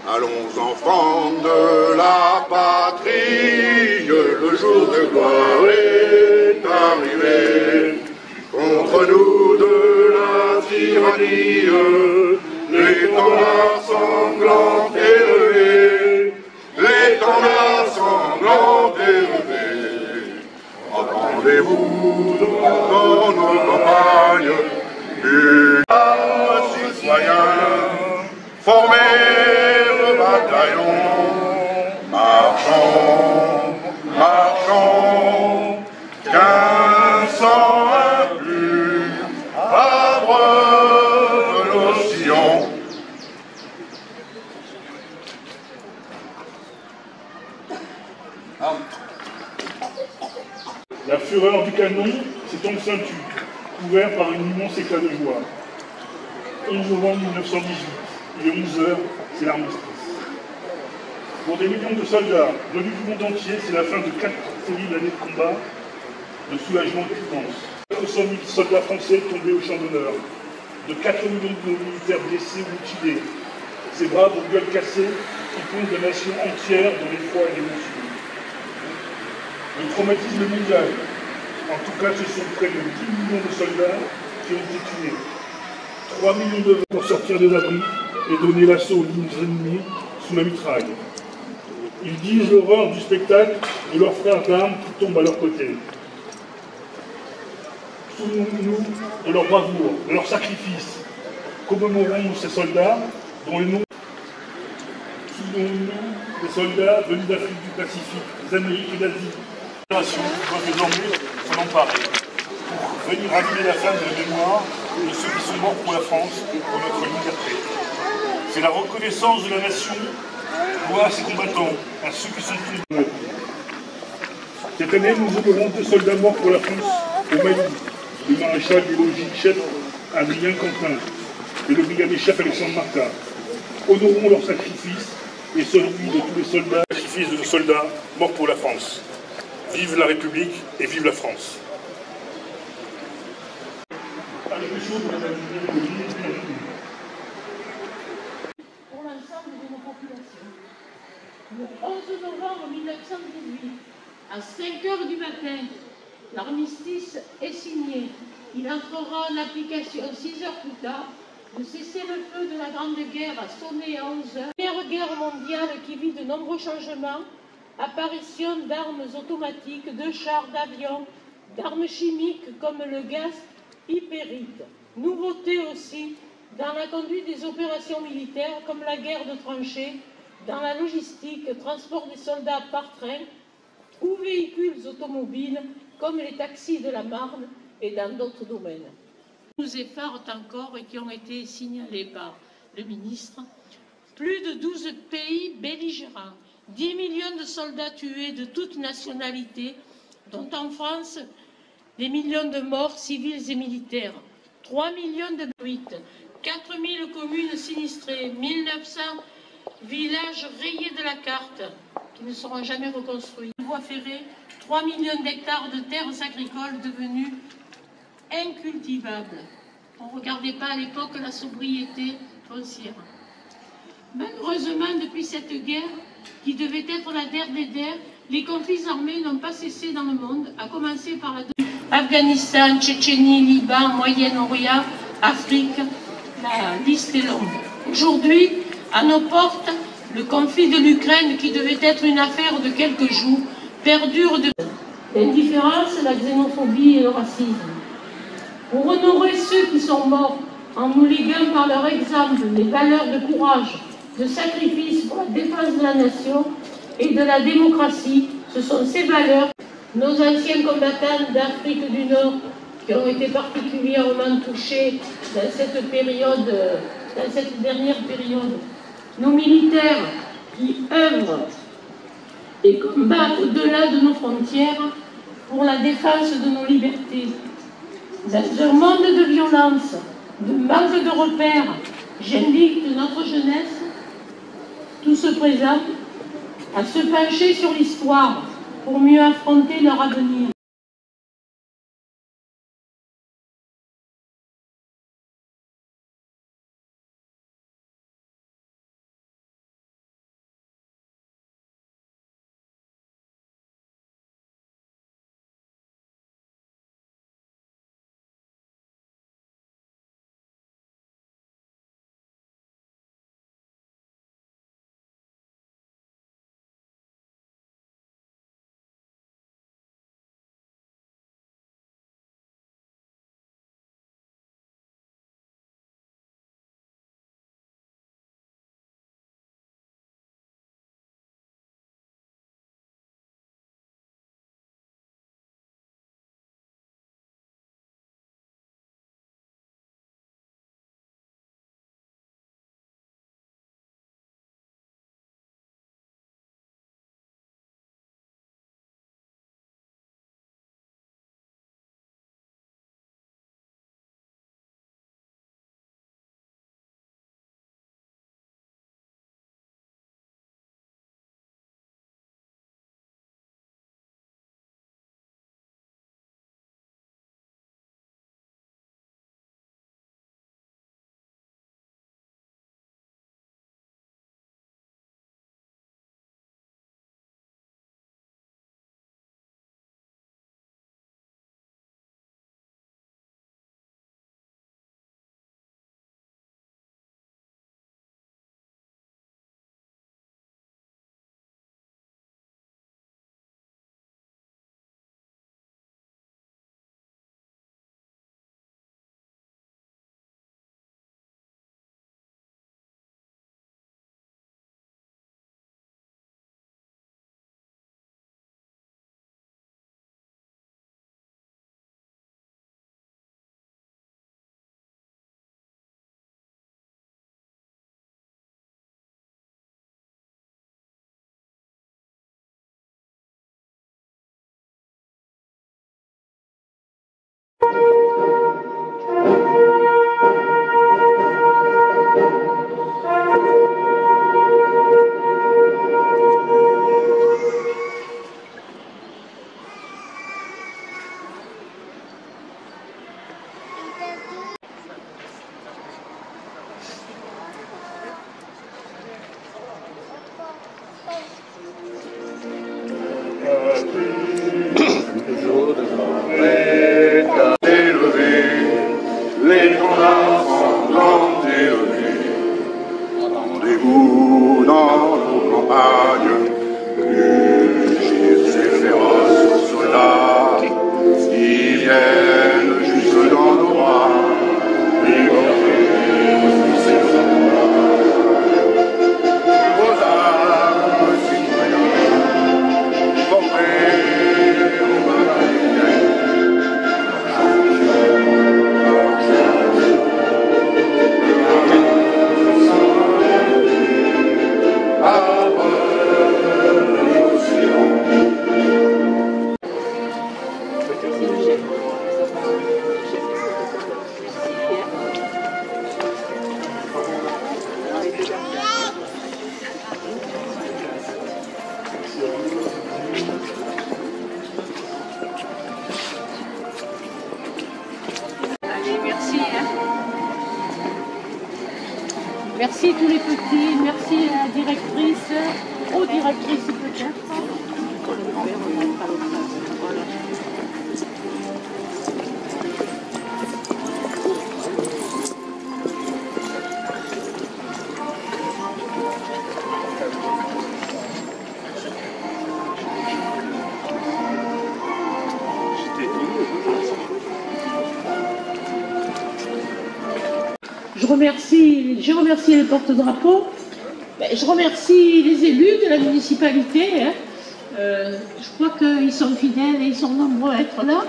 Allons enfants de la patrie, le jour de gloire est arrivé. Contre nous de la tyrannie, l'étendard sanglant élevé, l'étendard sanglant élevé. Entendez-vous dans nos campagnes, une arme citoyen, formez le bataillon, marchons, marchons, qu'un sang impur abreuve nos sillons. La fureur du canon s'est enceintue, couvert par un immense éclat de joie. 11 novembre 1918, il est 11 h, c'est l'armistice. Pour des millions de soldats venus du monde entier, c'est la fin de 4 terribles années de combat, de soulagement et de défense. 400 000 soldats français tombés au champ d'honneur, de 4 millions de militaires blessés ou mutilés, ces braves aux gueules cassées qui plongent des nations entières dans l'effroi et l'émotion. Le traumatisme mondial, en tout cas, ce sont près de 10 millions de soldats qui ont été tués. 3 millions de pour sortir des abris et donner l'assaut aux lignes ennemies sous la mitraille. Ils disent l'horreur du spectacle de leurs frères d'armes qui tombent à leur côté. Souvenons-nous de leur bravoure, de leur sacrifice. Commémorons ces soldats dont les noms. Souvenons-nous des soldats venus d'Afrique du Pacifique, des Amériques et d'Asie. La fédération doit désormais s'en emparer pour venir rallumer la flamme de la mémoire de ceux qui sont morts pour la France et pour notre liberté. C'est la reconnaissance de la nation doit à ses combattants, à ceux qui sont tombés. Cette année, nous honorons 2 soldats morts pour la France au Mali, le maréchal des logis chef Adrien Quentin et le brigadier chef Alexandre Martin. Honorons leur sacrifice et celui de tous les soldats, sacrifice de nos soldats morts pour la France. Vive la République et vive la France. Pour l'ensemble de nos populations. Le 11 novembre 1918, à 5 h du matin, l'armistice est signé. Il entrera en application 6 heures plus tard. Le cessez-le-feu de la Grande Guerre a sonné à 11 h. Première guerre mondiale qui vit de nombreux changements. Apparition d'armes automatiques, de chars, d'avions, d'armes chimiques comme le gaz hypérite. Nouveauté aussi dans la conduite des opérations militaires comme la guerre de tranchées, dans la logistique, transport des soldats par train ou véhicules automobiles comme les taxis de la Marne et dans d'autres domaines. Nous effarent encore et qui ont été signalés par le ministre, plus de 12 pays belligérants, 10 millions de soldats tués de toutes nationalités, dont en France des millions de morts civils et militaires, 3 millions de fuites, 4000 communes sinistrées, 1900 villages rayés de la carte, qui ne seront jamais reconstruits, voies ferrées, 3 millions d'hectares de terres agricoles devenues incultivables. On ne regardait pas à l'époque la sobriété foncière. Malheureusement, depuis cette guerre, qui devait être la dernière, les conflits armés n'ont pas cessé dans le monde, à commencer par Afghanistan, Tchétchénie, Liban, Moyen-Orient, Afrique, la liste est longue. Aujourd'hui, à nos portes, le conflit de l'Ukraine, qui devait être une affaire de quelques jours, perdure de l'indifférence, la xénophobie et le racisme. Pour honorer ceux qui sont morts en nous léguant par leur exemple les valeurs de courage, de sacrifice pour la défense de la nation et de la démocratie, ce sont ces valeurs, nos anciens combattants d'Afrique du Nord qui ont été particulièrement touchés dans cette période, dans cette dernière période, nos militaires qui œuvrent et combattent au-delà de nos frontières pour la défense de nos libertés. Dans un monde de violence, de manque de repères, j'invite notre jeunesse, tout ce présent, à se pencher sur l'histoire pour mieux affronter leur avenir. Les grands sont élevés. Rendez-vous dans nos campagnes, rugissent ces féroces soldats qui viennent jusque dans nos bras. Vos armes citoyennes, formées au bataillon. Allez, merci. Merci tous les petits, merci à la directrice, aux directrices peut-être. Je remercie les porte-drapeaux, je remercie les élus de la municipalité. Je crois qu'ils sont fidèles et ils sont nombreux à être là.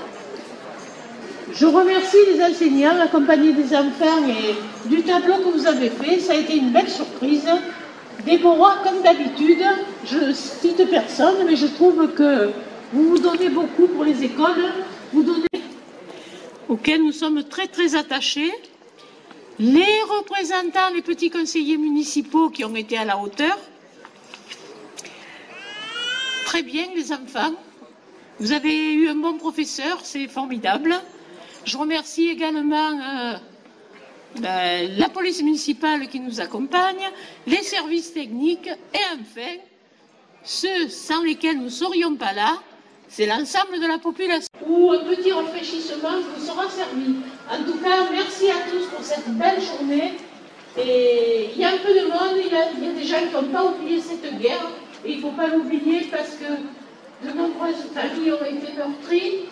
Je remercie les enseignants accompagnés des enfants et du tableau que vous avez fait. Ça a été une belle surprise. Déborah, comme d'habitude, je ne cite personne, mais je trouve que vous vous donnez beaucoup pour les écoles, vous donnez auxquelles nous sommes très très attachés. Les représentants, les petits conseillers municipaux qui ont été à la hauteur. Très bien les enfants. Vous avez eu un bon professeur, c'est formidable. Je remercie également la police municipale qui nous accompagne, les services techniques et enfin, ceux sans lesquels nous ne serions pas là, c'est l'ensemble de la population. Où un petit rafraîchissement vous sera servi. En tout cas, merci à tous pour cette belle journée. Et il y a un peu de monde, il y a des gens qui n'ont pas oublié cette guerre. Et il ne faut pas l'oublier parce que de nombreuses familles ont été meurtries.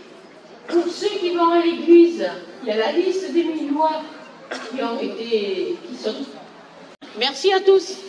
Pour ceux qui vont à l'église, il y a la liste des Millois qui sont. Merci à tous.